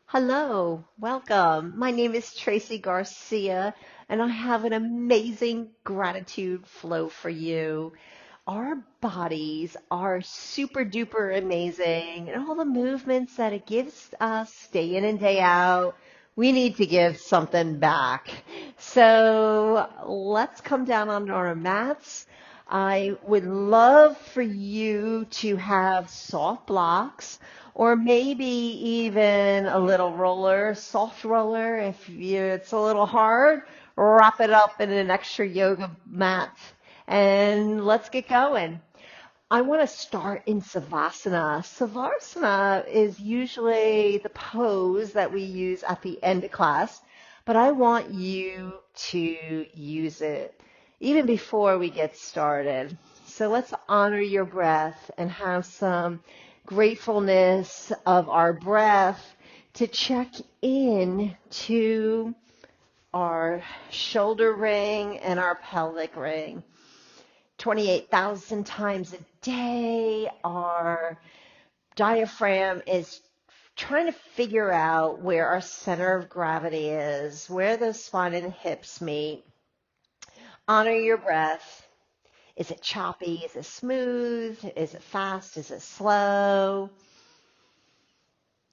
Hello, welcome. My name is Tracy Garcia, and I have an amazing gratitude flow for you. Our bodies are super duper amazing, and all the movements that it gives us day in and day out, we need to give something back. So let's come down on our mats. I would love for you to have soft blocks or maybe even a little roller, soft roller. If it's a little hard, wrap it up in an extra yoga mat and let's get going. I want to start in Savasana. Savasana is usually the pose that we use at the end of class, but I want you to use it even before we get started. So let's honor your breath and have some gratefulness of our breath to check in to our shoulder ring and our pelvic ring. 28,000 times a day. Our diaphragm is trying to figure out where our center of gravity is, where the spine and hips meet. Honor your breath. Is it choppy? Is it smooth? Is it fast? Is it slow?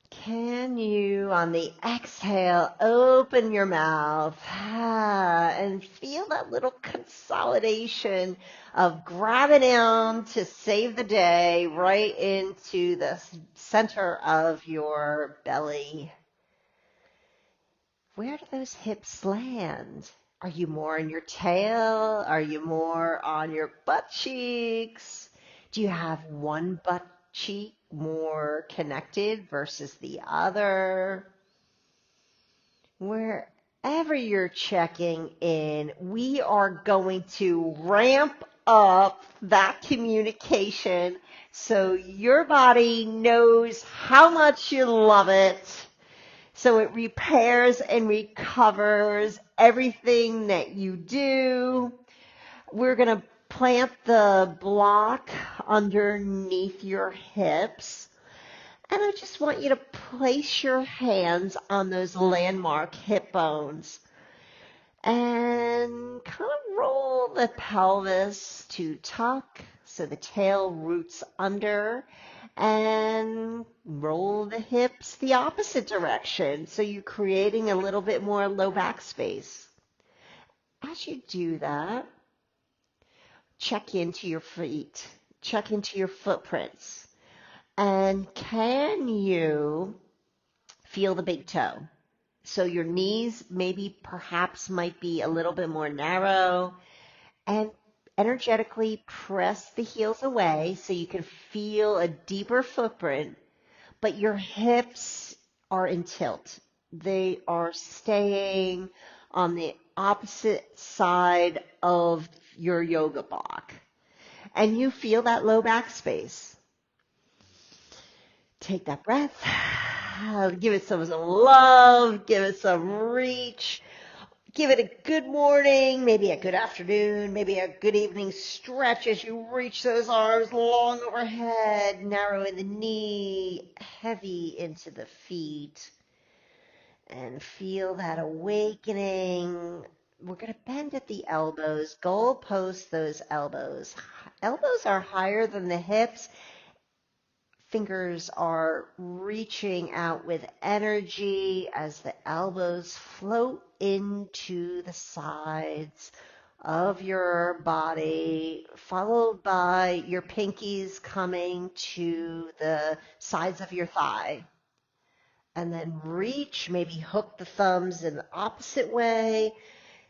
Can you, on the exhale, open your mouth and feel that little consolidation of grabbing down to save the day right into the center of your belly? Where do those hips land? Are you more in your tail? Are you more on your butt cheeks? Do you have one butt cheek more connected versus the other? Wherever you're checking in, we are going to ramp up that communication so your body knows how much you love it. So it repairs and recovers everything that you do. We're going to plant the block underneath your hips. And I just want you to place your hands on those landmark hip bones and kind of roll the pelvis to tuck so the tail roots under and roll the hips the opposite direction. So you're creating a little bit more low back space. As you do that, check into your feet, check into your footprints. And can you feel the big toe? So your knees maybe perhaps might be a little bit more narrow, and energetically press the heels away so you can feel a deeper footprint, but your hips are in tilt. They are staying on the opposite side of your yoga block. And you feel that low back space. Take that breath. Give it some love. Give it some reach. Give it a good morning, maybe a good afternoon, maybe a good evening stretch as you reach those arms long overhead, narrow in the knee, heavy into the feet. And feel that awakening. We're going to bend at the elbows, goalpost those elbows. Elbows are higher than the hips. Fingers are reaching out with energy as the elbows float into the sides of your body, followed by your pinkies coming to the sides of your thigh. And then reach, maybe hook the thumbs in the opposite way.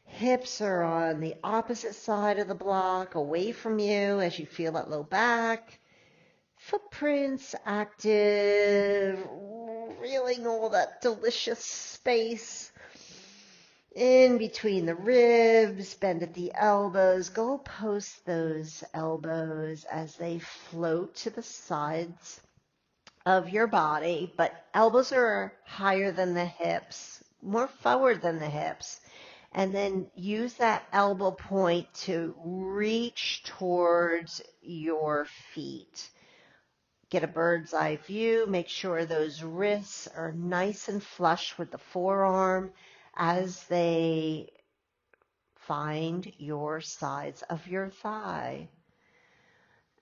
Hips are on the opposite side of the block, away from you as you feel that low back. Footprints active, feeling all that delicious space in between the ribs, bend at the elbows, go post those elbows as they float to the sides of your body, but elbows are higher than the hips, more forward than the hips. And then use that elbow point to reach towards your feet. get a bird's eye view. Make sure those wrists are nice and flush with the forearm as they find your sides of your thigh.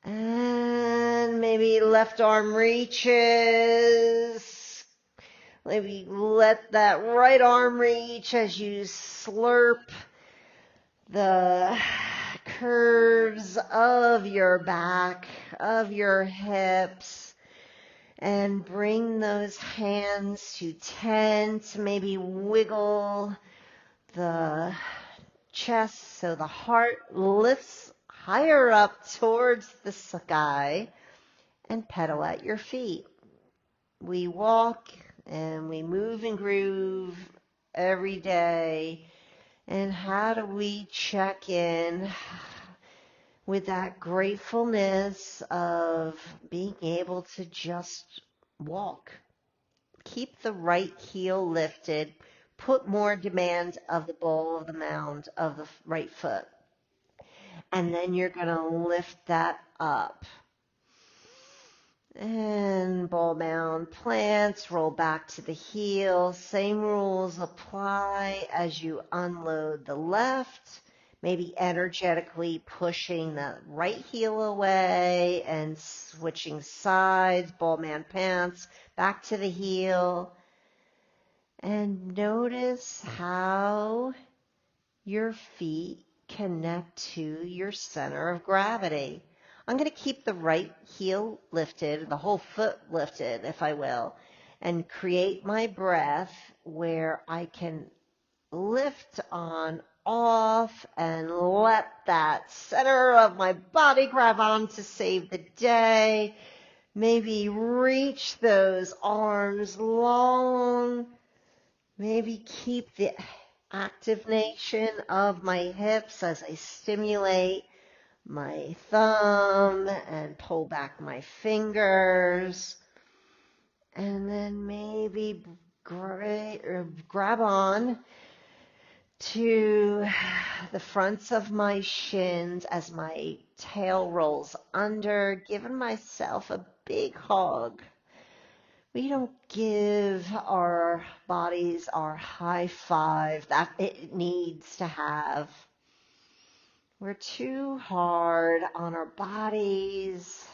And maybe left arm reaches. Maybe let that right arm reach as you slurp the curves of your back, of your hips, and bring those hands to tent. Maybe wiggle the chest so the heart lifts higher up towards the sky, and pedal at your feet. We walk and we move and groove every day. And how do we check in with that gratefulness of being able to just walk? Keep the right heel lifted. Put more demand of the ball of the mound of the right foot. And then you're going to lift that up. And ball mound plants, roll back to the heel. Same rules apply as you unload the left. Maybe energetically pushing the right heel away and switching sides, ball man pants, back to the heel. And notice how your feet connect to your center of gravity. I'm going to keep the right heel lifted, the whole foot lifted, if I will, and create my breath where I can lift on off and let that center of my body grab on to save the day. Maybe reach those arms long. Maybe keep the activation of my hips as I stimulate my thumb and pull back my fingers. And then maybe grab on to the fronts of my shins as my tail rolls under, giving myself a big hug. We don't give our bodies our high five that it needs to have. We're too hard on our bodies.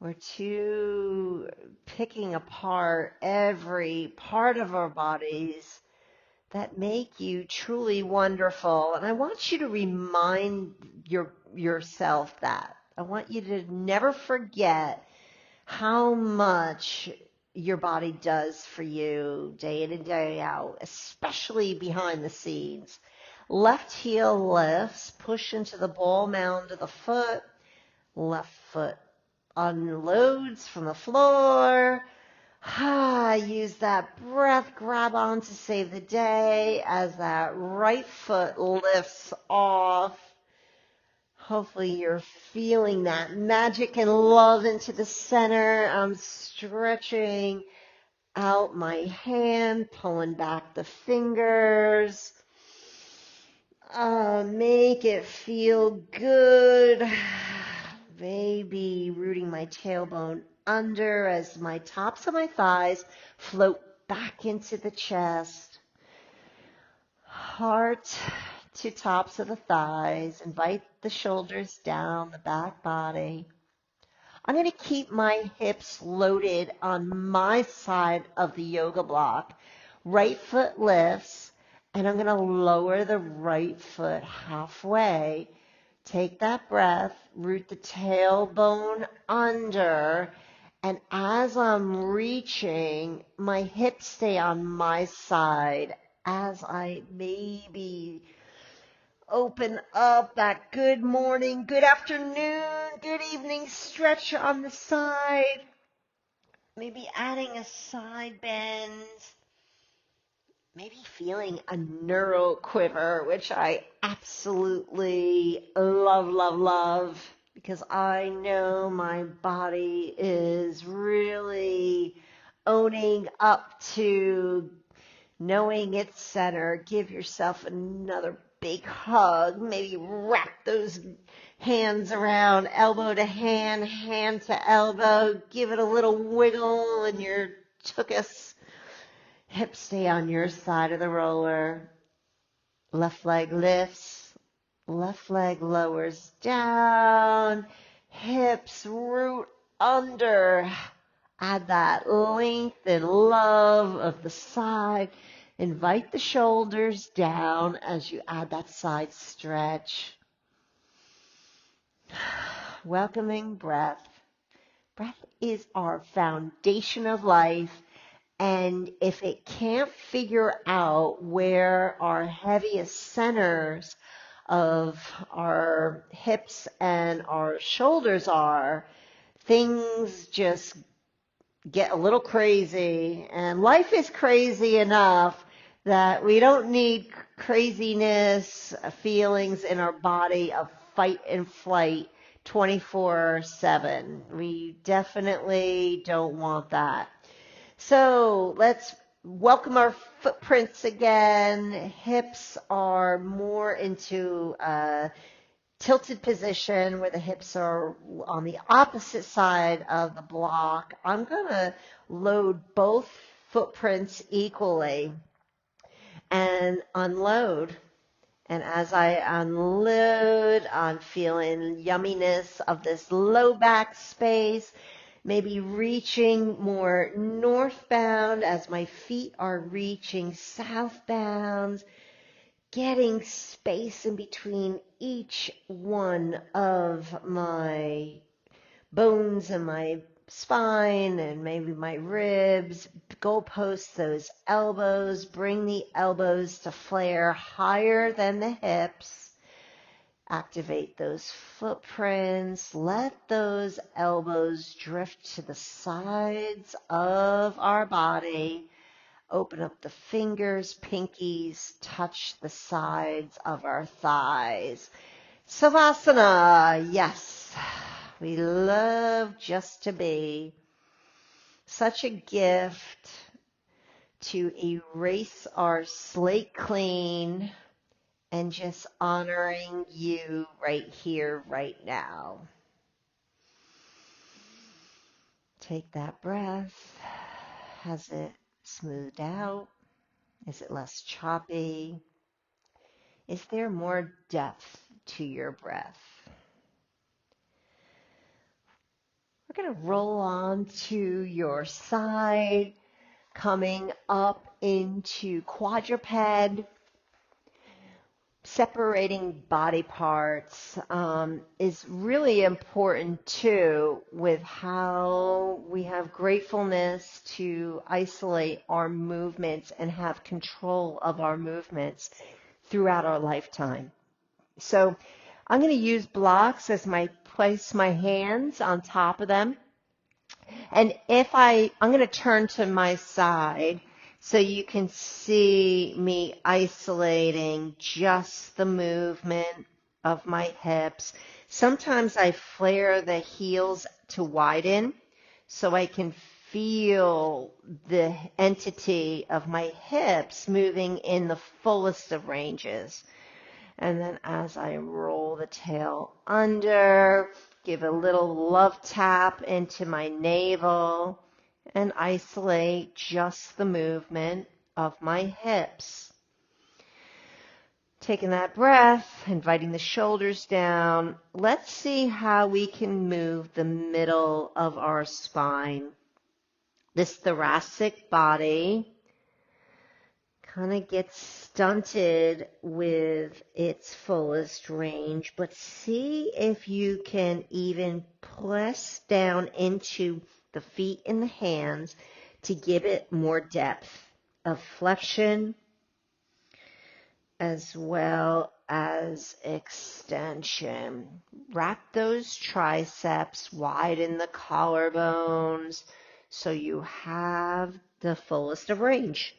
We're too picking apart every part of our bodies that make you truly wonderful. And I want you to remind yourself that. I want you to never forget how much your body does for you day in and day out, especially behind the scenes. Left heel lifts, push into the ball mound of the foot. Left foot unloads from the floor. Use that breath, grab on to save the day as that right foot lifts off. Hopefully you're feeling that magic and love into the center. I'm stretching out my hand, pulling back the fingers. Make it feel good. Maybe rooting my tailbone under as my tops of my thighs float back into the chest. Heart to tops of the thighs. Invite the shoulders down the back body. I'm going to keep my hips loaded on my side of the yoga block. Right foot lifts, and I'm going to lower the right foot halfway. Take that breath, root the tailbone under, and as I'm reaching, my hips stay on my side as I maybe open up that good morning, good afternoon, good evening stretch on the side. Maybe adding a side bend. Maybe feeling a neuro quiver, which I absolutely love, love, love, because I know my body is really owning up to knowing its center. Give yourself another big hug. Maybe wrap those Hands around, elbow to hand, hand to elbow. Give it a little wiggle in your tuchus. Hips stay on your side of the roller. Left leg lifts. Left leg lowers down. Hips root under. Add that length and love of the side. Invite the shoulders down as you add that side stretch. Welcoming breath. Breath is our foundation of life. And if it can't figure out where our heaviest centers of our hips and our shoulders are, things just get a little crazy. And life is crazy enough that we don't need craziness, feelings in our body of fight and flight 24/7. We definitely don't want that. So let's welcome our footprints again. Hips are more into a tilted position where the hips are on the opposite side of the block. I'm going to load both footprints equally and unload. And as I unload, I'm feeling yumminess of this low back space. Maybe reaching more northbound as my feet are reaching southbound, getting space in between each one of my bones and my spine and maybe my ribs. Goalpost those elbows, bring the elbows to flare higher than the hips. Activate those footprints. Let those elbows drift to the sides of our body. Open up the fingers, pinkies, touch the sides of our thighs. Savasana, yes, we love just to be. Such a gift to erase our slate clean and just honoring you right here, right now. Take that breath. Has it smoothed out? Is it less choppy? Is there more depth to your breath? We're going to roll on to your side, coming up into quadruped. Separating body parts is really important too, with how we have gratefulness to isolate our movements and have control of our movements throughout our lifetime. So I'm going to use blocks as I place my hands on top of them. And I'm going to turn to my side so you can see me isolating just the movement of my hips. Sometimes I flare the heels to widen so I can feel the entity of my hips moving in the fullest of ranges. And then as I roll the tail under, give a little love tap into my navel and isolate just the movement of my hips. Taking that breath, inviting the shoulders down. Let's see how we can move the middle of our spine. This thoracic body kind of gets stunted with its fullest range, but see if you can even press down into the feet and the hands to give it more depth of flexion as well as extension. Wrap those triceps, widen the collarbones so you have the fullest of range.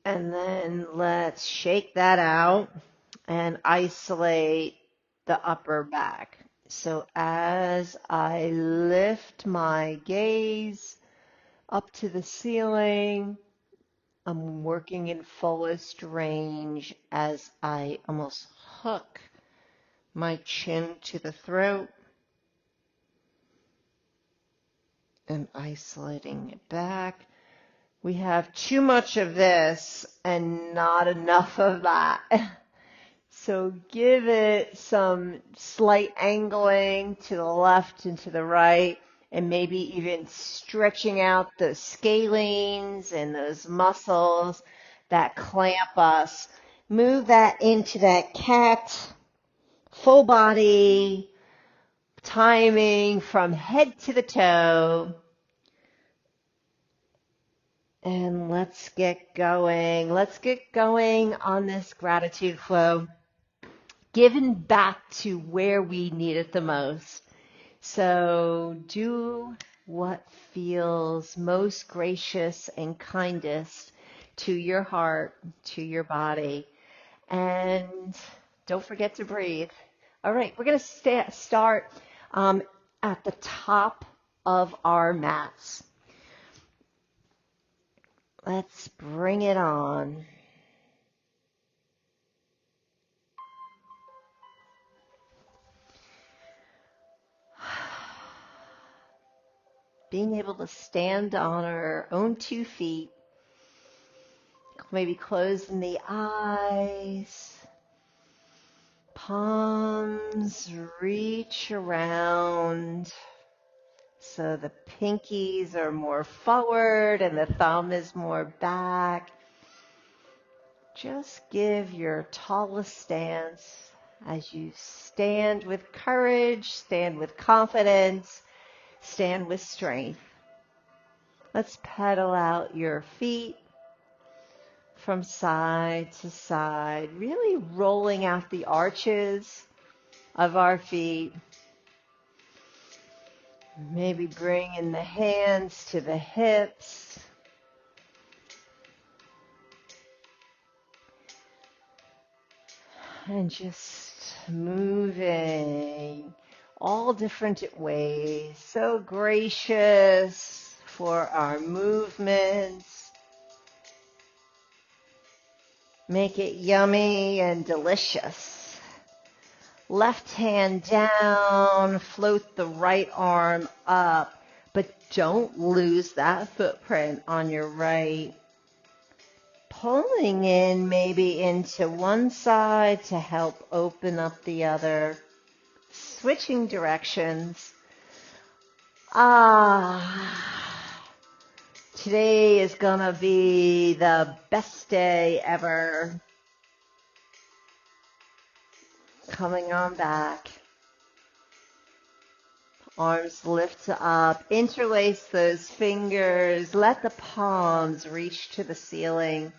And then let's shake that out and isolate the upper back. So as I lift my gaze up to the ceiling, I'm working in fullest range as I almost hook my chin to the throat and isolating it back. We have too much of this and not enough of that. So give it some slight angling to the left and to the right, and maybe even stretching out those scalenes and those muscles that clamp us. Move that into that cat, full body, timing from head to the toe. And let's get going. Let's get going on this gratitude flow, giving back to where we need it the most. So do what feels most gracious and kindest to your heart, to your body. And don't forget to breathe. All right, we're going to start at the top of our mats. Let's bring it on. Being able to stand on our own 2 feet, maybe closing the eyes, palms reach around so the pinkies are more forward and the thumb is more back. Just give your tallest stance as you stand with courage, stand with confidence, stand with strength. Let's pedal out your feet from side to side, really rolling out the arches of our feet. Maybe bringing the hands to the hips. And just moving all different ways. So gracious for our movements. Make it yummy and delicious. Left hand down, float the right arm up, but don't lose that footprint on your right. Pulling in maybe into one side to help open up the other. Switching directions. Today is gonna be the best day ever. Coming on back. Arms lift up, interlace those fingers, let the palms reach to the ceiling.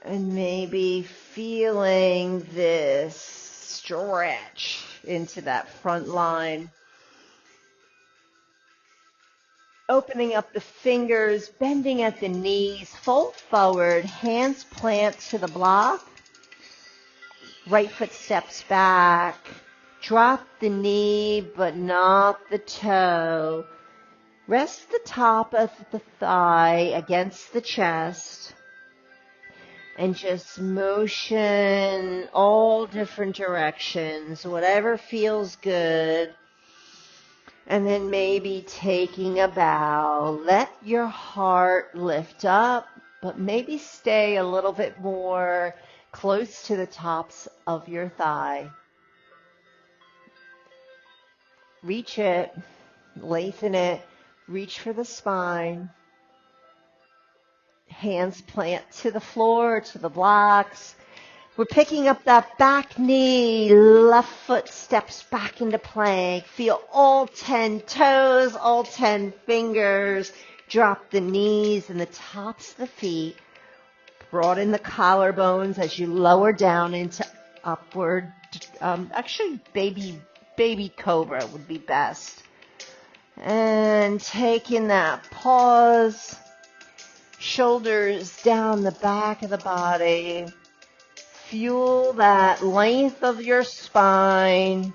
And maybe feeling this stretch into that front line. Opening up the fingers, bending at the knees, fold forward, hands plant to the block. Right foot steps back. Drop the knee, but not the toe. Rest the top of the thigh against the chest. And just motion all different directions, whatever feels good. And then maybe taking a bow. Let your heart lift up, but maybe stay a little bit more close to the tops of your thigh. Reach it, lengthen it, reach for the spine. Hands plant to the floor, to the blocks. We're picking up that back knee, left foot steps back into plank. Feel all 10 toes, all 10 fingers. Drop the knees and the tops of the feet. Broaden the collarbones as you lower down into upward. Actually, baby cobra would be best. And taking that pause. Shoulders down the back of the body. Fuel that length of your spine.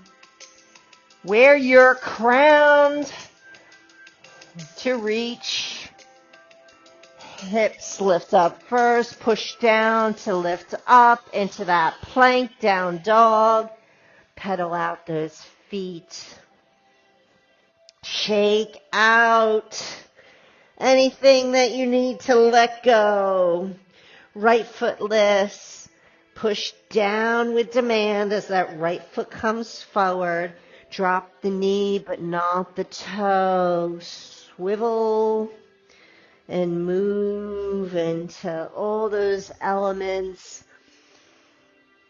Where you're crowned to reach. Hips lift up first, push down to lift up into that plank down dog. Pedal out those feet. Shake out anything that you need to let go. Right foot lifts. Push down with demand as that right foot comes forward. Drop the knee but not the toe. Swivel and move into all those elements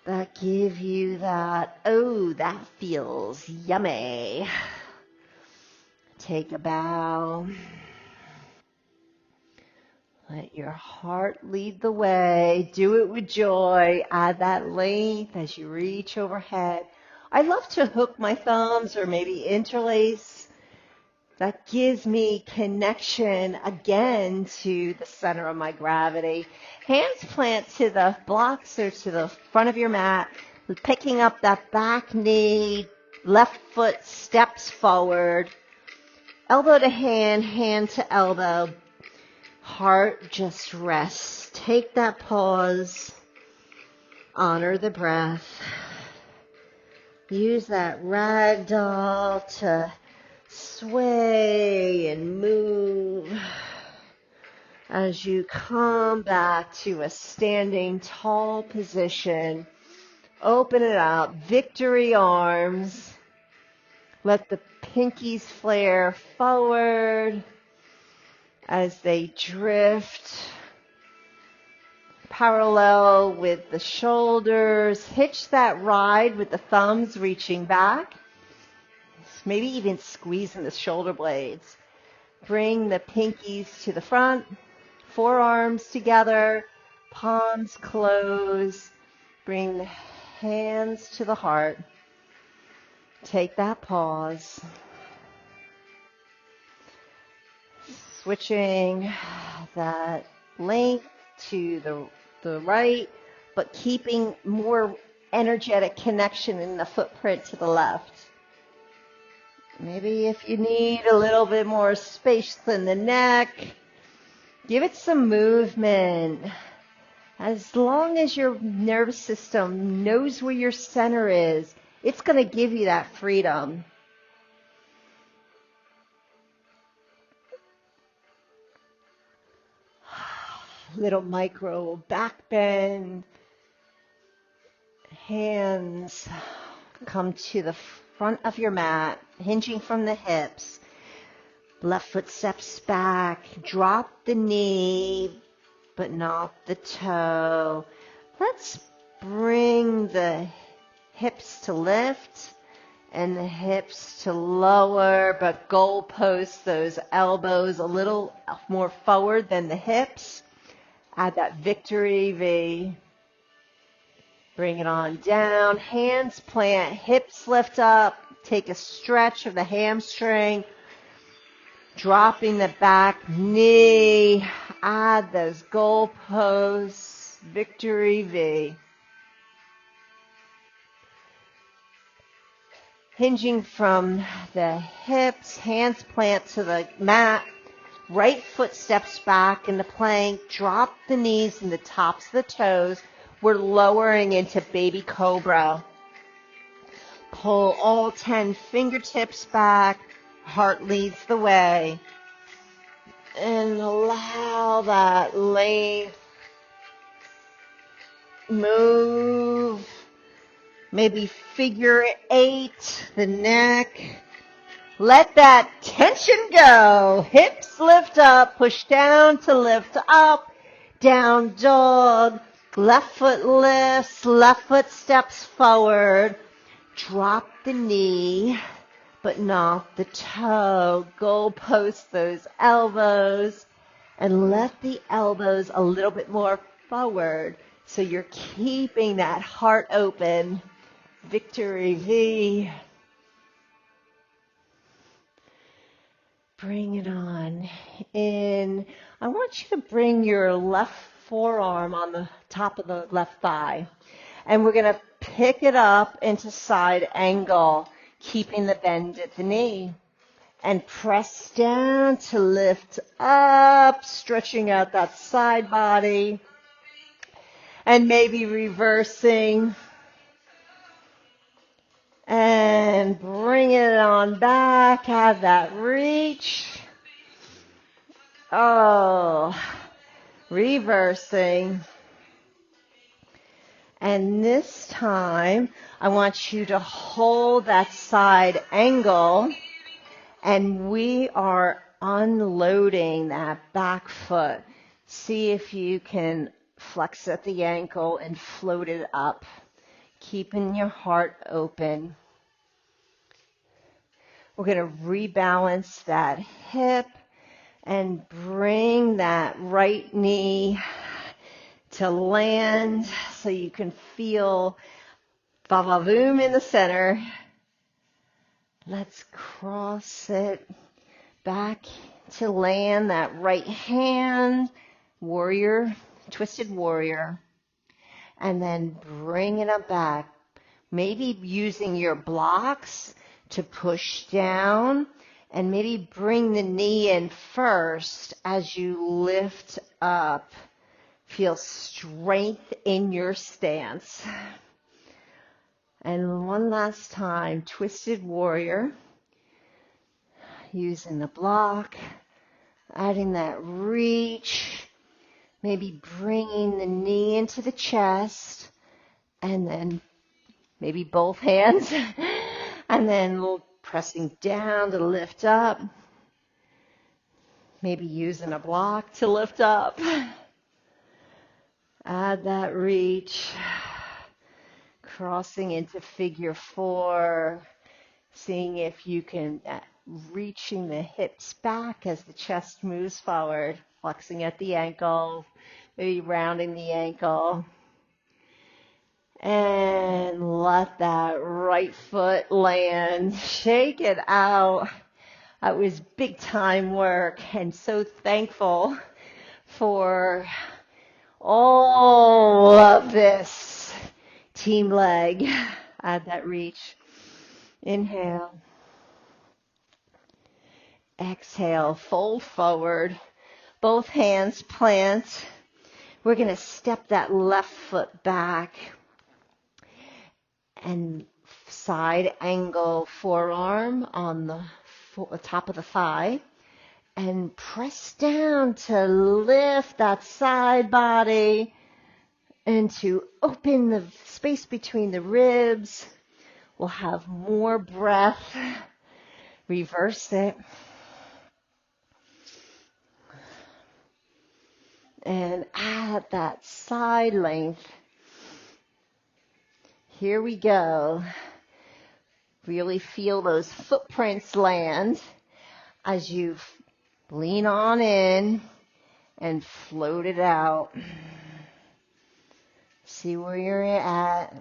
that give you that, oh, that feels yummy. Take a bow. Let your heart lead the way. Do it with joy. Add that length as you reach overhead. I love to hook my thumbs or maybe interlace. That gives me connection again to the center of my gravity. Hands plant to the blocks or to the front of your mat, picking up that back knee, left foot steps forward, elbow to hand, hand to elbow. Heart just rests. Take that pause. Honor the breath. Use that ragdoll to sway and move as you come back to a standing tall position. Open it up. Victory arms. Let the pinkies flare forward as they drift parallel with the shoulders. Hitch that ride with the thumbs reaching back. Maybe even squeezing the shoulder blades. Bring the pinkies to the front, forearms together, palms close. Bring the hands to the heart. Take that pause. Switching that length to the right, but keeping more energetic connection in the footprint to the left. Maybe if you need a little bit more space in the neck, give it some movement. As long as your nervous system knows where your center is, it's going to give you that freedom. Little micro back bend. Hands come to the front of your mat, hinging from the hips. Left foot steps back. Drop the knee, but not the toe. Let's bring the hips to lift and the hips to lower, but goalpost those elbows a little more forward than the hips. Add that victory V. Bring it on down. Hands plant, hips lift up. Take a stretch of the hamstring. Dropping the back knee. Add those goalposts. Victory V. Hinging from the hips, hands plant to the mat. Right foot steps back in the plank. Drop the knees and the tops of the toes. We're lowering into baby cobra. Pull all 10 fingertips back. Heart leads the way. And allow that length. Move. Maybe figure 8, the neck. Let that tension go. Hips lift up, push down to lift up. Down dog. Left foot lifts, left foot steps forward. Drop the knee, but not the toe. Goalpost those elbows. And let the elbows a little bit more forward. So you're keeping that heart open. Victory V. Bring it on in. I want you to bring your left forearm on the top of the left thigh. And we're going to pick it up into side angle, keeping the bend at the knee. And press down to lift up, stretching out that side body. And maybe reversing. And bring it on back. Have that reach. Oh, reversing. And this time, I want you to hold that side angle, and we are unloading that back foot. See if you can flex at the ankle and float it up, keeping your heart open. We're going to rebalance that hip and bring that right knee to land so you can feel ba-ba-boom in the center. Let's cross it back to land that right hand, warrior, twisted warrior, and then bring it up back. Maybe using your blocks to push down, and maybe bring the knee in first as you lift up. Feel strength in your stance. And one last time, twisted warrior. Using the block, adding that reach, maybe bringing the knee into the chest, and then maybe both hands, and then pressing down to lift up. Maybe using a block to lift up. Add that reach, crossing into figure 4, seeing if you can, reaching the hips back as the chest moves forward, flexing at the ankle, maybe rounding the ankle. And let that right foot land. Shake it out. It was big time work, and so thankful for all of this team leg. Add that reach. Inhale. Exhale, fold forward. Both hands plant. We're going to step that left foot back. And side angle forearm on the top of the thigh. And press down to lift that side body and to open the space between the ribs. We'll have more breath. Reverse it. And add that side length. Here we go. Really feel those footprints land as you lean on in and float it out. See where you're at,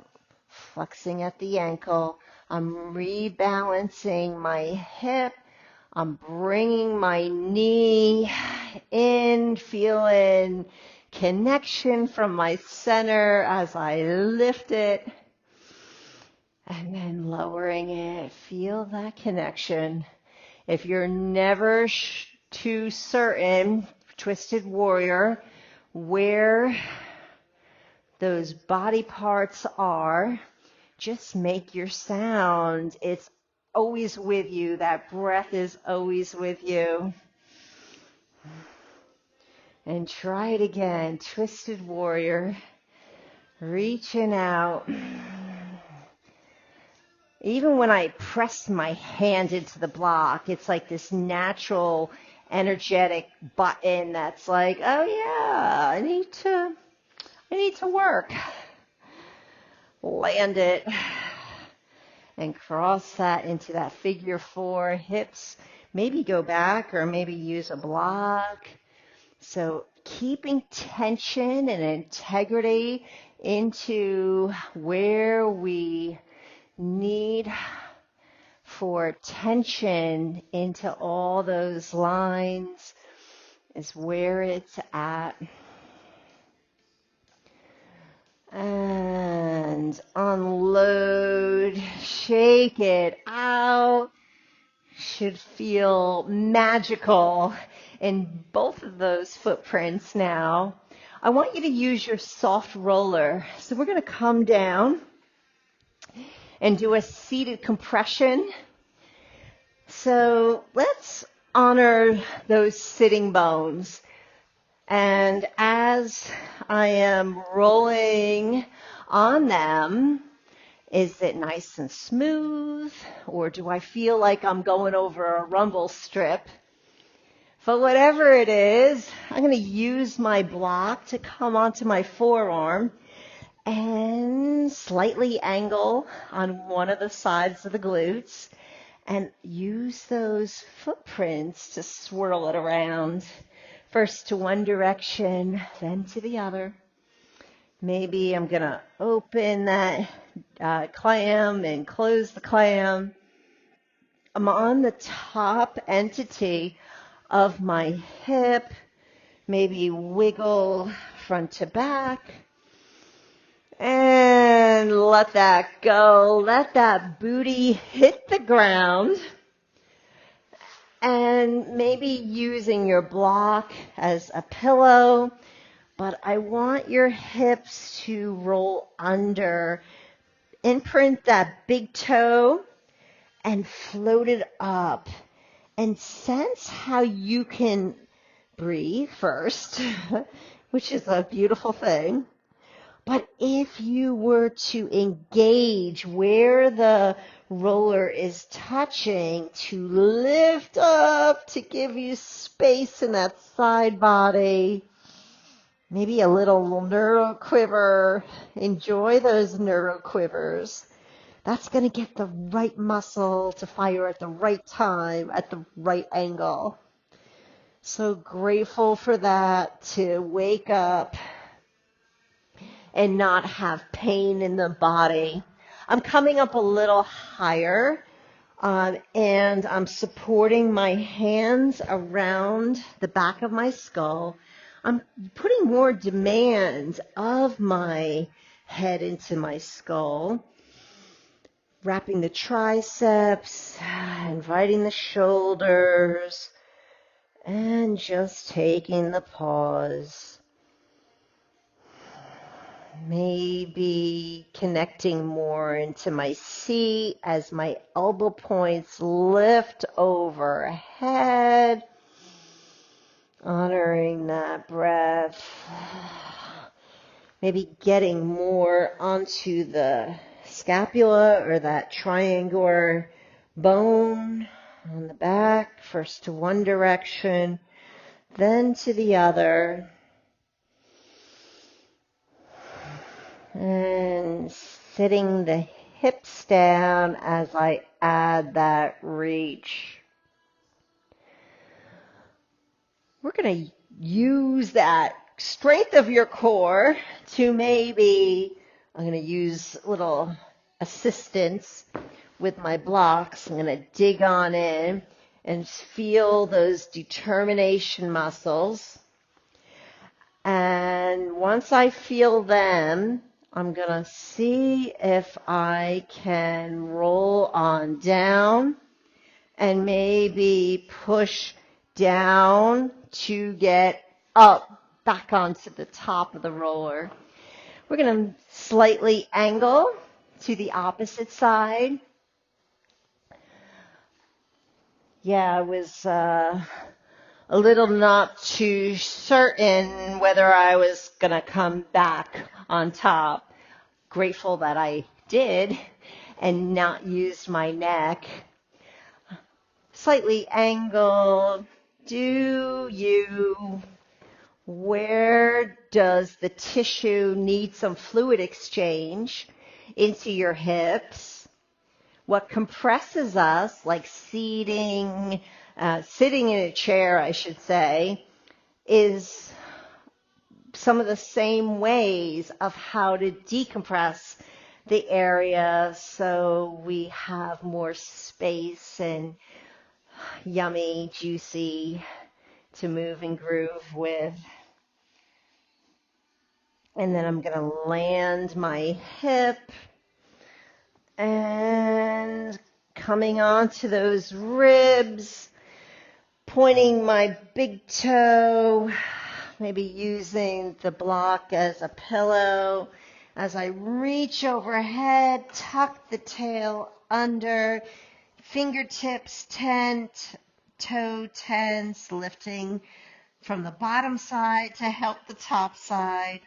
flexing at the ankle. I'm rebalancing my hip. I'm bringing my knee in, feeling connection from my center as I lift it. And then lowering it. Feel that connection. If you're never too certain, twisted warrior, where those body parts are, just make your sound. It's always with you. That breath is always with you. And try it again. Twisted warrior. Reaching out. Even when I press my hand into the block, it's like this natural, energetic button that's like, oh yeah, I need to work. Land it. And cross that into that figure 4, hips. Maybe go back or maybe use a block. So keeping tension and integrity into where we need for tension into all those lines is where it's at. And unload, shake it out, should feel magical in both of those footprints now. I want you to use your soft roller. So we're going to come down and do a seated compression. So let's honor those sitting bones. And as I am rolling on them, is it nice and smooth, or do I feel like I'm going over a rumble strip? But whatever it is, I'm going to use my block to come onto my forearm and slightly angle on one of the sides of the glutes and use those footprints to swirl it around. First to one direction, then to the other. Maybe I'm going to open that clam and close the clam. I'm on the top entity of my hip. Maybe wiggle front to back. And let that go. Let that booty hit the ground. And maybe using your block as a pillow. But I want your hips to roll under. Imprint that big toe and float it up. And sense how you can breathe first, which is a beautiful thing. But if you were to engage where the roller is touching, to lift up, to give you space in that side body, maybe a little neuro quiver. Enjoy those neuro quivers. That's going to get the right muscle to fire at the right time, at the right angle. So grateful for that, to wake up and not have pain in the body. I'm coming up a little higher, and I'm supporting my hands around the back of my skull. I'm putting more demand of my head into my skull, wrapping the triceps, inviting the shoulders, and just taking the pause. Maybe connecting more into my seat as my elbow points lift overhead, honoring that breath. Maybe getting more onto the scapula or that triangular bone on the back, first to one direction, then to the other. And sitting the hips down as I add that reach. We're going to use that strength of your core to maybe, I'm going to use a little assistance with my blocks. I'm going to dig on in and feel those determination muscles. And once I feel them, I'm going to see if I can roll on down and maybe push down to get up back onto the top of the roller. We're going to slightly angle to the opposite side. Yeah, I was a little not too certain whether I was going to come back on top. Grateful that I did and not used my neck. Slightly angled. Do you? Where does the tissue need some fluid exchange into your hips? What compresses us, like sitting in a chair, I should say, is some of the same ways of how to decompress the area so we have more space and yummy, juicy to move and groove with. And then I'm going to land my hip and coming onto those ribs, pointing my big toe, maybe using the block as a pillow. As I reach overhead, tuck the tail under, fingertips tent, toe tense, lifting from the bottom side to help the top side.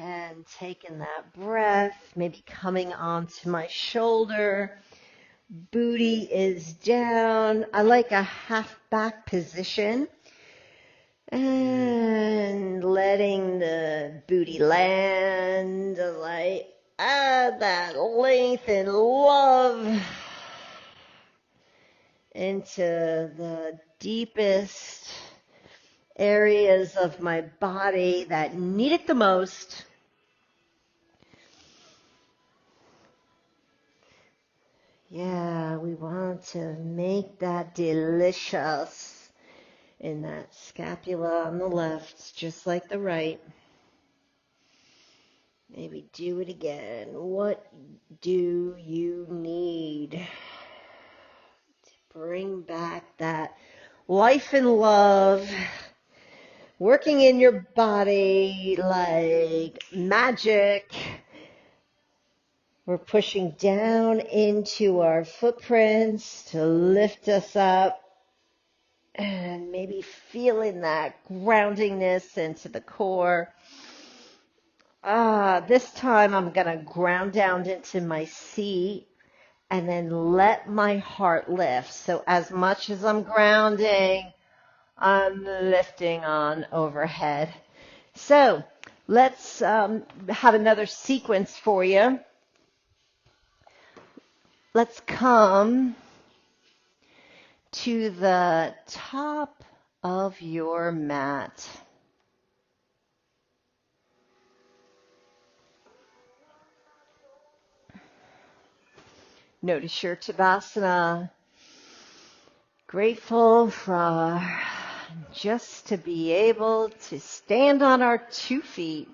And taking that breath, maybe coming onto my shoulder. Booty is down. I like a half back position. And letting the booty land, like add that length and love into the deepest areas of my body that need it the most. Yeah, we want to make that delicious in that scapula on the left, just like the right. Maybe do it again. What do you need to bring back that life and love, working in your body like magic? We're pushing down into our footprints to lift us up, and maybe feeling that groundingness into the core. This time I'm going to ground down into my seat and then let my heart lift. So as much as I'm grounding, I'm lifting on overhead. So let's have another sequence for you. Let's come to the top of your mat. Notice your Tadasana. Grateful for just to be able to stand on our 2 feet.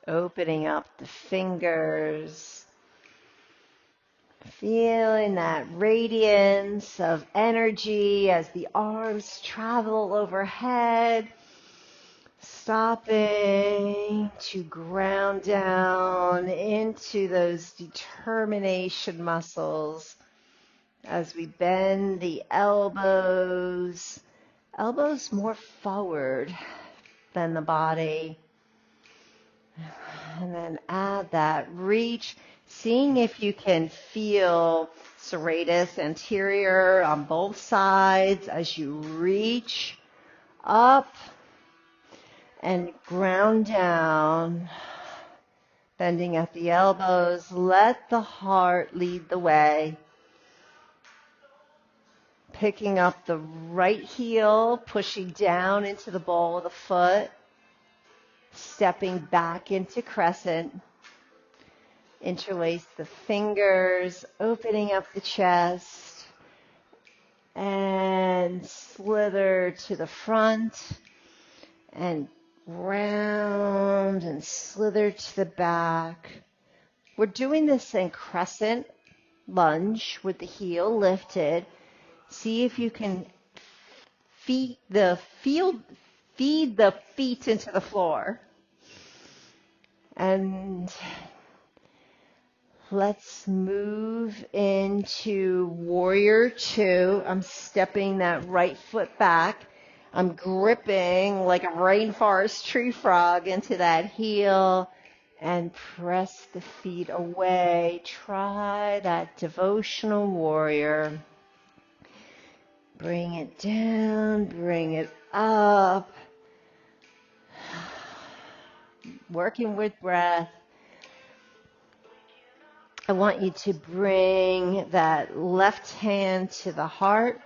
Opening up the fingers, feeling that radiance of energy as the arms travel overhead, stopping to ground down into those determination muscles as we bend the elbows more forward than the body. And then add that reach, seeing if you can feel serratus anterior on both sides as you reach up and ground down, bending at the elbows. Let the heart lead the way. Picking up the right heel, pushing down into the ball of the foot. Stepping back into crescent, interlace the fingers, opening up the chest, and slither to the front, and round and slither to the back. We're doing this in crescent lunge with the heel lifted. See if you can feed the feet into the floor. And let's move into Warrior 2. I'm stepping that right foot back. I'm gripping like a rainforest tree frog into that heel and press the feet away. Try that devotional warrior. Bring it down, bring it up. Working with breath. I want you to bring that left hand to the heart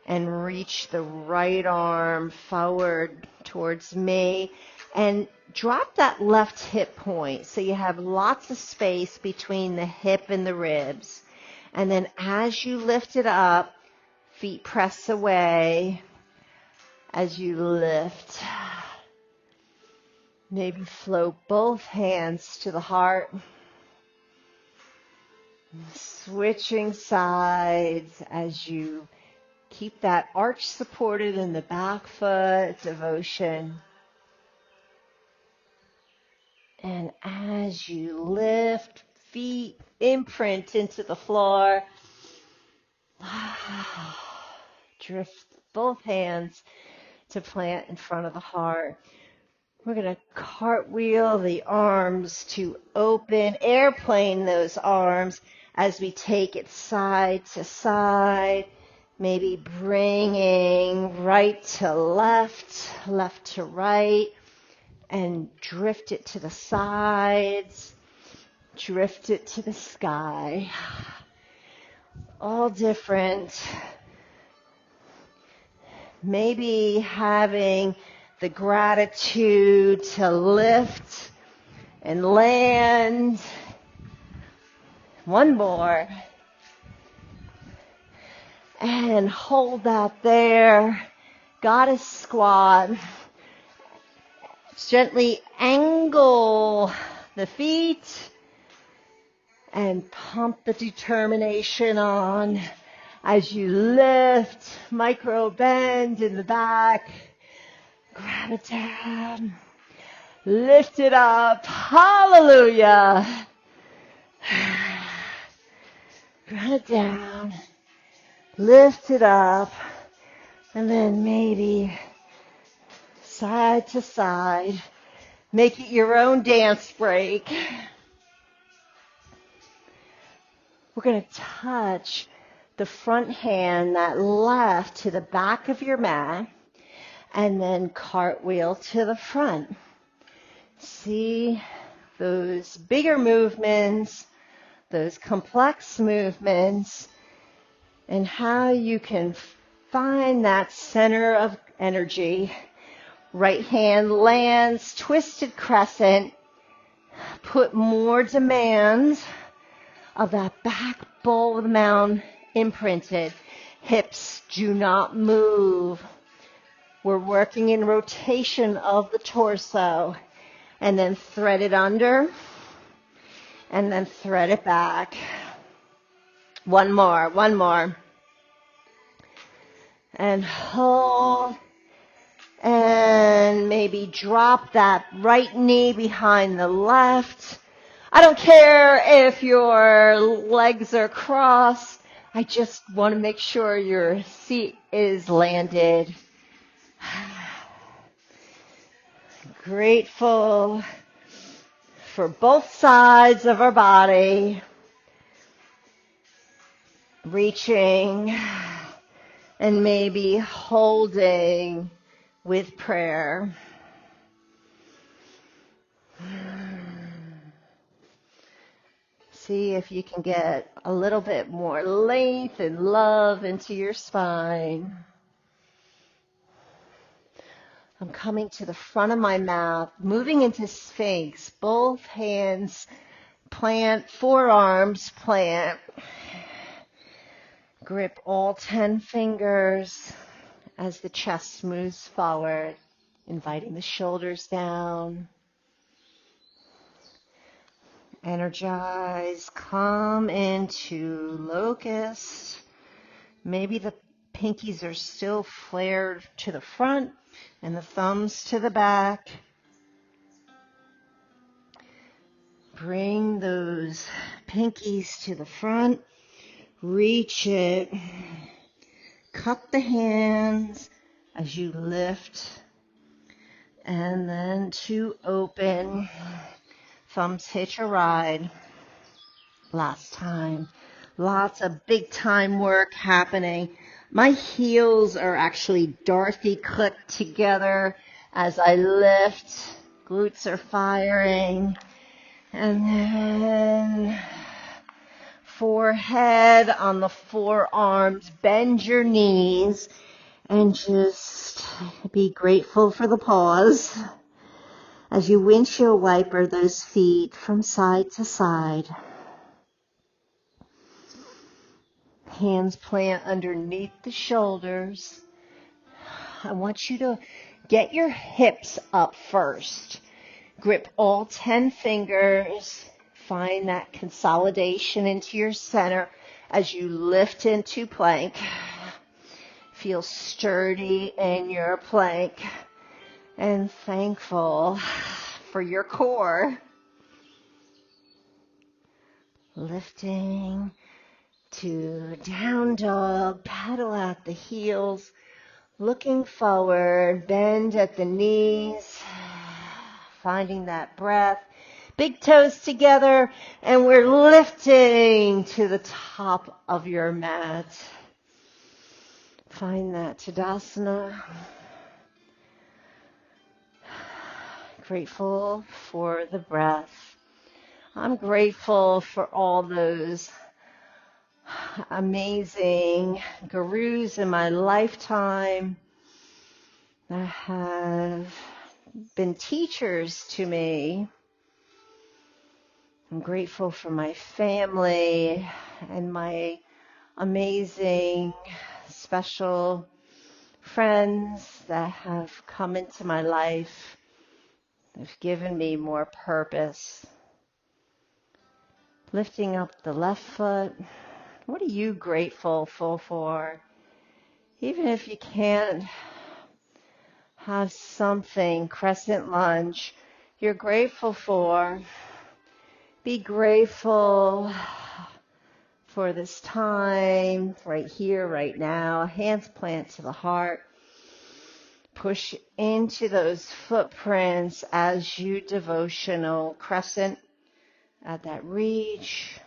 and reach the right arm forward towards me and drop that left hip point so you have lots of space between the hip and the ribs. And then as you lift it up, feet press away. as you lift. Maybe float both hands to the heart. Switching sides as you keep that arch supported in the back foot, devotion. And as you lift, feet imprint into the floor. Drift both hands to plant in front of the heart. We're going to cartwheel the arms to open, airplane those arms as we take it side to side, maybe bringing right to left, left to right, and drift it to the sides, drift it to the sky. All different. Maybe having the gratitude to lift and land. One more. And hold that there. Goddess squat. Gently angle the feet and pump the determination on as you lift, micro bend in the back. Grab it down. Lift it up. Hallelujah. Grab it down. Lift it up. And then maybe side to side. Make it your own dance break. We're going to touch the front hand, that left, to the back of your mat, and then cartwheel to the front. See those bigger movements, those complex movements, and how you can find that center of energy. Right hand lands, twisted crescent. Put more demands of that back bowl of the mound imprinted. Hips do not move. We're working in rotation of the torso. And then thread it under. And then thread it back. One more. And hold. And maybe drop that right knee behind the left. I don't care if your legs are crossed. I just want to make sure your seat is landed. Grateful for both sides of our body. Reaching and maybe holding with prayer. See if you can get a little bit more length and love into your spine. I'm coming to the front of my mat, moving into Sphinx. Both hands plant, forearms plant. Grip all 10 fingers as the chest moves forward, inviting the shoulders down. Energize, come into locust. Maybe the pinkies are still flared to the front and the thumbs to the back. Bring those pinkies to the front. Reach it. Cup the hands as you lift. And then to open. Thumbs hitch a ride. Last time. Lots of big time work happening. My heels are actually Dorothy clicked together as I lift. Glutes are firing. And then forehead on the forearms. Bend your knees and just be grateful for the pause as you windshield wiper those feet from side to side. Hands plant underneath the shoulders. I want you to get your hips up first. Grip all 10 fingers. Find that consolidation into your center as you lift into plank. Feel sturdy in your plank and thankful for your core. Lifting to down dog, paddle out the heels, looking forward, bend at the knees, finding that breath. Big toes together, and we're lifting to the top of your mat. Find that Tadasana. Grateful for the breath. I'm grateful for all those amazing gurus in my lifetime that have been teachers to me. I'm grateful for my family and my amazing, special friends that have come into my life. They've given me more purpose. Lifting up the left foot. What are you grateful for? Even if you can't have something, crescent lunge, you're grateful for. Be grateful for this time, right here, right now. Hands plant to the heart. Push into those footprints as you devotional crescent at that reach.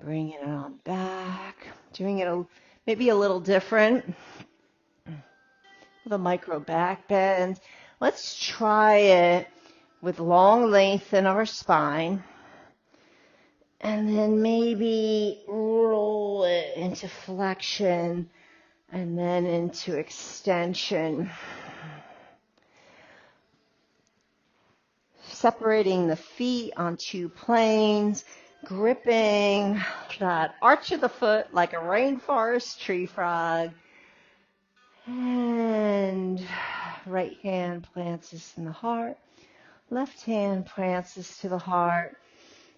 Bring it on back. Doing it maybe a little different with a micro back bend. Let's try it with long length in our spine. And then maybe roll it into flexion and then into extension. Separating the feet on two planes, gripping that arch of the foot like a rainforest tree frog. And right hand plants us in the heart. Left hand plants us to the heart,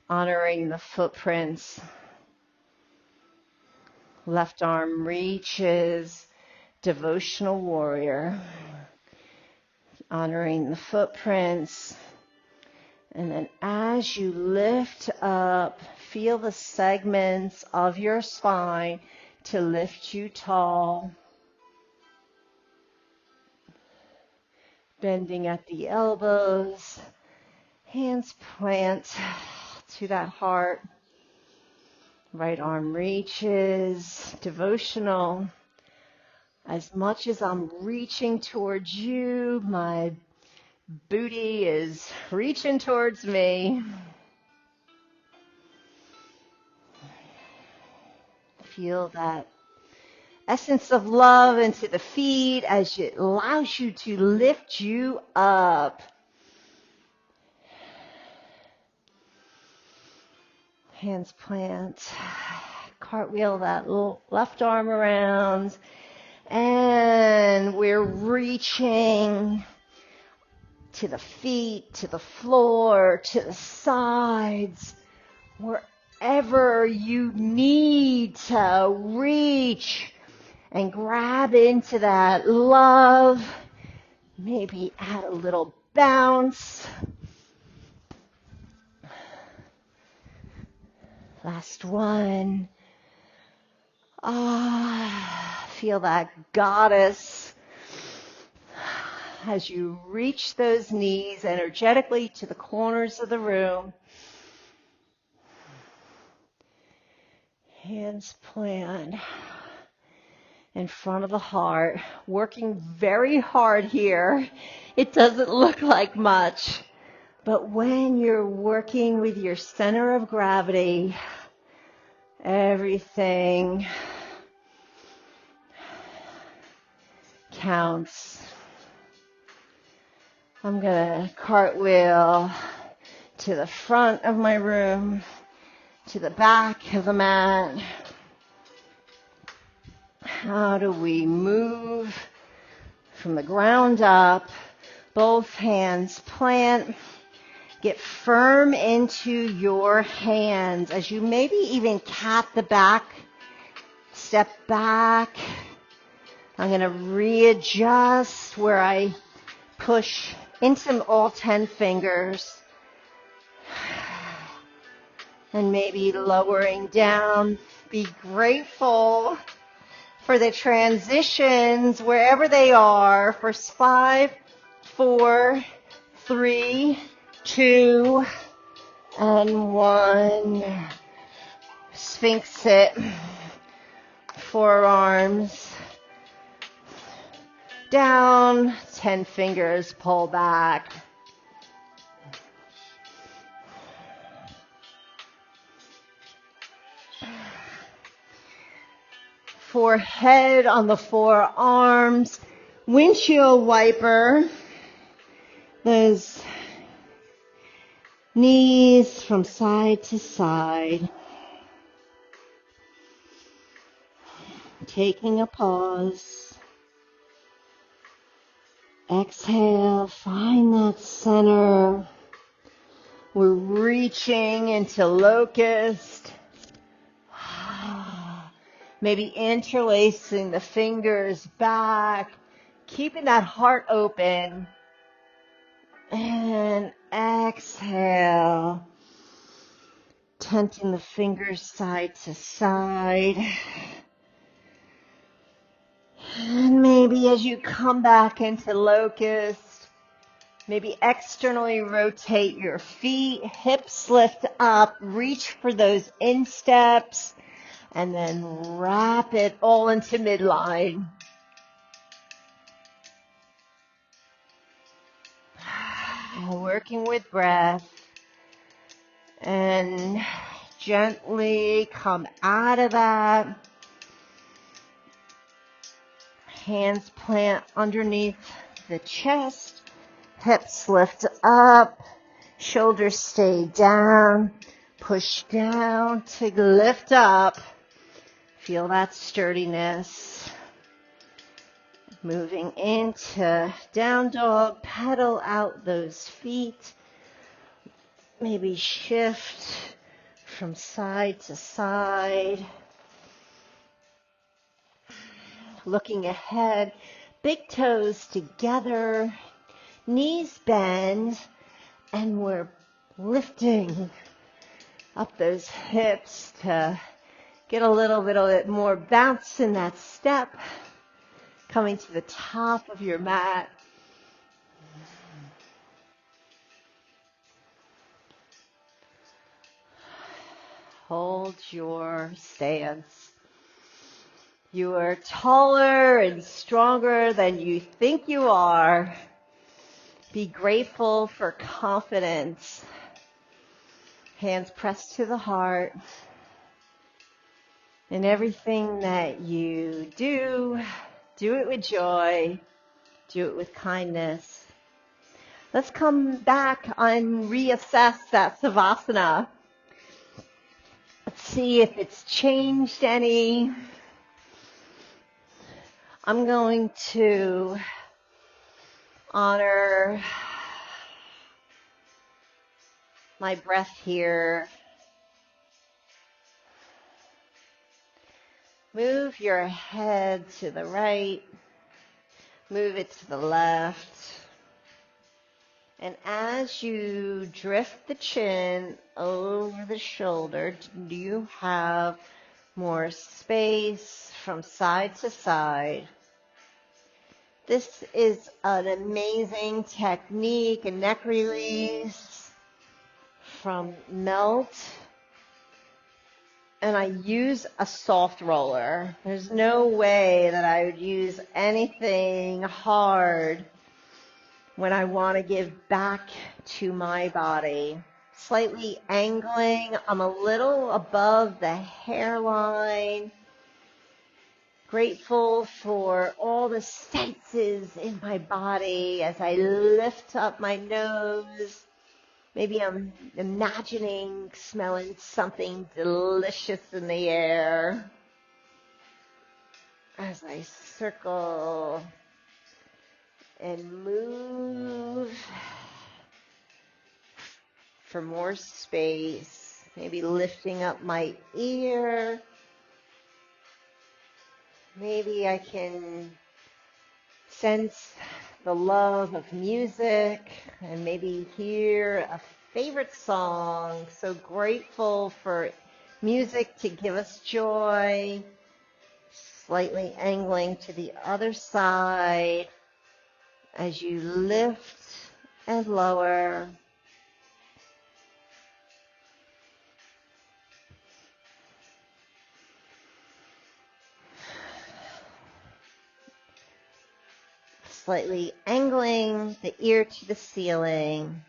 honoring the footprints. Left arm reaches, devotional warrior, honoring the footprints. And then as you lift up, feel the segments of your spine to lift you tall. Bending at the elbows, hands plant to that heart. Right arm reaches, devotional. As much as I'm reaching towards you, my booty is reaching towards me. Feel that essence of love into the feet as it allows you to lift you up. Hands plant. Cartwheel that left arm around. And we're reaching to the feet, to the floor, to the sides, wherever you need to reach and grab into that love. Maybe add a little bounce. Last one. Feel that goddess as you reach those knees energetically to the corners of the room. Hands plant in front of the heart, working very hard here. It doesn't look like much, but when you're working with your center of gravity, everything counts. I'm going to cartwheel to the front of my room, to the back of the mat. How do we move from the ground up? Both hands plant. Get firm into your hands as you maybe even cat the back. Step back. I'm going to readjust where I push into all 10 fingers. And maybe lowering down. Be grateful for the transitions wherever they are. For 5, 4, 3, 2, and 1. Sphinx it. Forearms down. 10 fingers pull back. Forehead on the forearms, windshield wiper, those knees from side to side. Taking a pause. Exhale, find that center. We're reaching into locust. Maybe interlacing the fingers back, keeping that heart open. And exhale, tenting the fingers side to side. And maybe as you come back into locust, maybe externally rotate your feet, hips lift up, reach for those insteps. And then wrap it all into midline. Working with breath. And gently come out of that. Hands plant underneath the chest. Hips lift up. Shoulders stay down. Push down to lift up. Feel that sturdiness. Moving into down dog, pedal out those feet. Maybe shift from side to side. Looking ahead, big toes together, knees bend, and we're lifting up those hips to get a little bit more bounce in that step. Coming to the top of your mat. Hold your stance. You are taller and stronger than you think you are. Be grateful for confidence. Hands pressed to the heart. In everything that you do, do it with joy. Do it with kindness. Let's come back and reassess that Savasana. Let's see if it's changed any. I'm going to honor my breath here. Move your head to the right. Move it to the left. And as you drift the chin over the shoulder, do you have more space from side to side? This is an amazing technique, a neck release from Melt. And I use a soft roller. There's no way that I would use anything hard when I want to give back to my body. Slightly angling. I'm a little above the hairline. Grateful for all the senses in my body as I lift up my nose. Maybe I'm imagining smelling something delicious in the air. as I circle and move for more space, maybe lifting up my ear. Maybe I can sense the love of music and maybe hear a favorite song. So grateful for music to give us joy. Slightly angling to the other side as you lift and lower. Slightly angling the ear to the ceiling.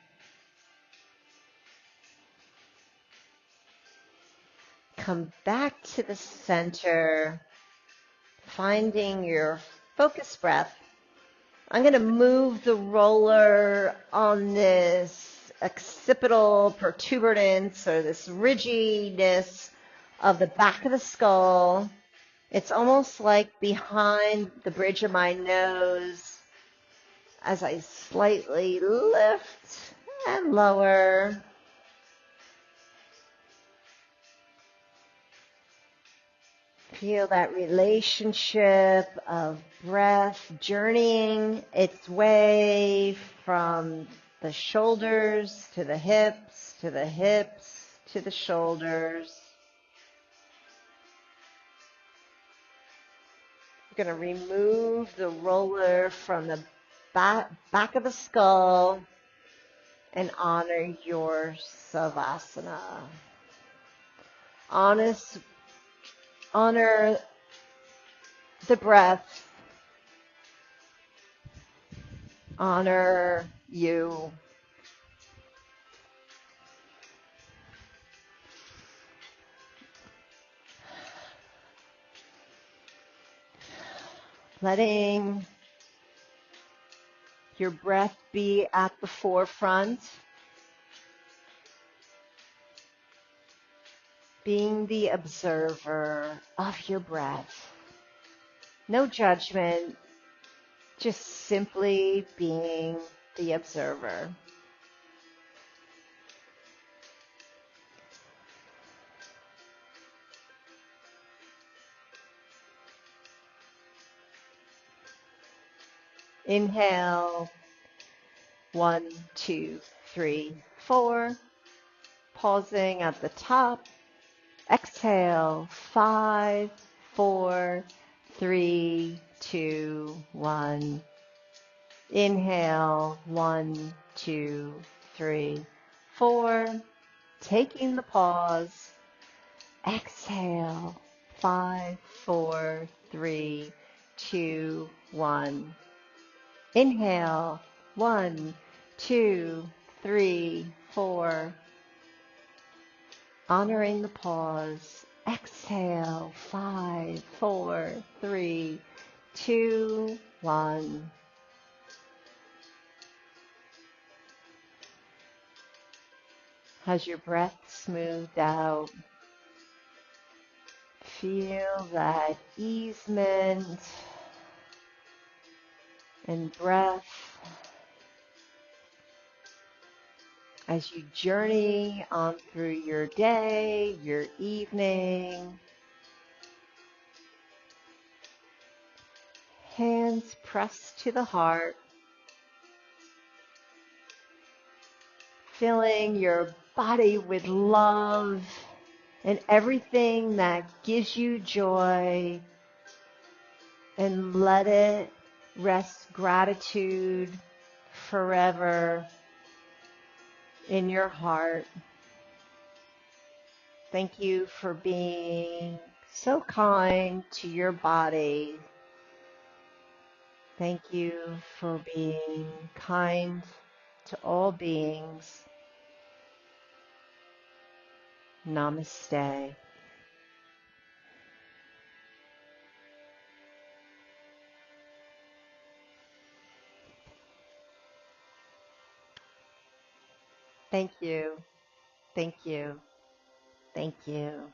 Come back to the center, finding your focus breath. I'm going to move the roller on this occipital protuberance or this ridginess of the back of the skull. It's almost like behind the bridge of my nose as I slightly lift and lower. Feel that relationship of breath journeying its way from the shoulders to the hips, to the hips, to the shoulders. We're going to remove the roller from the back of the skull and honor your Savasana. Honor the breath. Honor you. Letting your breath be at the forefront. Being the observer of your breath. No judgment, just simply being the observer. Inhale, 1, 2, 3, 4. Pausing at the top. Exhale, 5, 4, 3, 2, 1. Inhale, 1, 2, 3, 4. Taking the pause. Exhale, 5, 4, 3, 2, 1. Inhale, 1, 2, 3, 4. Honoring the pause. Exhale, 5, 4, 3, 2, 1. Has your breath smoothed out? Feel that easement and breath as you journey on through your day, your evening. Hands pressed to the heart. Filling your body with love and everything that gives you joy, and let it rest gratitude forever in your heart. Thank you for being so kind to your body. Thank you for being kind to all beings. Namaste. Thank you. Thank you. Thank you.